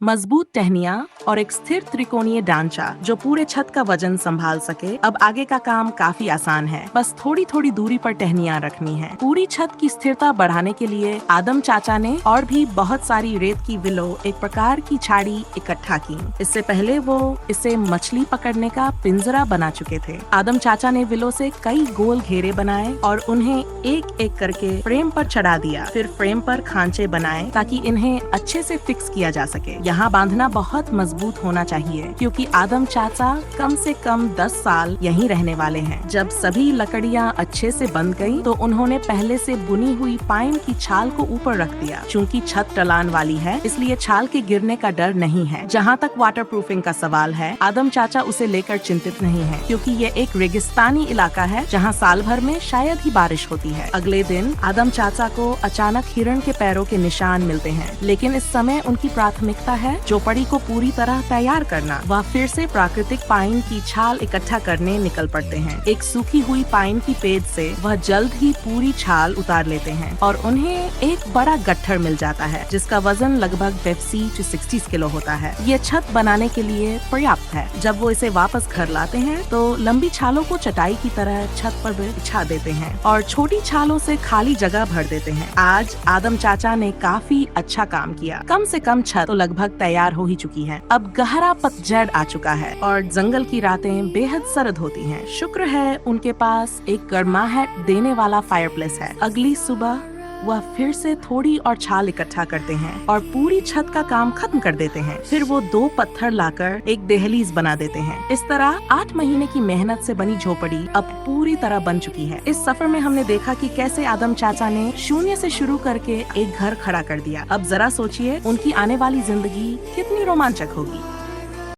मजबूत टहनियाँ और एक स्थिर त्रिकोणीय ढांचा जो पूरे छत का वजन संभाल सके। अब आगे का काम काफी आसान है, बस थोड़ी थोड़ी दूरी पर टहनियाँ रखनी है। पूरी छत की स्थिरता बढ़ाने के लिए आदम चाचा ने और भी बहुत सारी रेत की विलो, एक प्रकार की छाड़ी इकट्ठा की। इससे पहले वो इसे मछली पकड़ने का पिंजरा बना चुके थे। आदम चाचा ने विलो से कई गोल घेरे बनाए और उन्हें एक एक करके फ्रेम पर चढ़ा दिया। फिर फ्रेम पर खांचे बनाए ताकि इन्हें अच्छे से फिक्स किया जा सके। यहाँ बांधना बहुत मजबूत होना चाहिए क्योंकि आदम चाचा कम से कम 10 साल यहीं रहने वाले हैं। जब सभी लकड़ियाँ अच्छे से बंध गयी तो उन्होंने पहले से बुनी हुई पाइन की छाल को ऊपर रख दिया। चूँकि छत ढलान वाली है इसलिए छाल के गिरने का डर नहीं है। जहाँ तक वाटर प्रूफिंग का सवाल है, आदम चाचा उसे लेकर चिंतित नहीं है क्योंकि ये एक रेगिस्तानी इलाका है जहाँ साल भर में शायद ही बारिश होती है। अगले दिन आदम चाचा को अचानक हिरण के पैरों के निशान मिलते हैं, लेकिन इस समय उनकी प्राथमिकता है झोपड़ी को पूरी तरह तैयार करना। वह फिर से प्राकृतिक पाइन की छाल इकट्ठा करने निकल पड़ते हैं। एक सूखी हुई पाइन की पेड़ से वह जल्द ही पूरी छाल उतार लेते हैं और उन्हें एक बड़ा गट्ठर मिल जाता है जिसका वजन लगभग 50 से 60 किलो होता है। ये छत बनाने के लिए पर्याप्त है। जब वो इसे वापस घर लाते हैं तो लंबी छालों को चटाई की तरह छत पर बिछा देते हैं और छोटी छालों से खाली जगह भर देते हैं। आज आदम चाचा ने काफी अच्छा काम किया। कम से कम छत तो लगभग तैयार हो ही चुकी है। अब गहरा पतझड़ आ चुका है और जंगल की रातें बेहद सर्द होती हैं। शुक्र है उनके पास एक गर्माहट देने वाला फायरप्लेस है। अगली सुबह वह फिर से थोड़ी और छाल इकट्ठा करते हैं और पूरी छत का काम खत्म कर देते हैं। फिर वो 2 पत्थर लाकर एक दहलीज बना देते हैं। इस तरह 8 महीने की मेहनत से बनी झोपड़ी अब पूरी तरह बन चुकी है। इस सफर में हमने देखा कि कैसे आदम चाचा ने शून्य से शुरू करके एक घर खड़ा कर दिया। अब जरा सोचिए उनकी आने वाली जिंदगी कितनी रोमांचक होगी।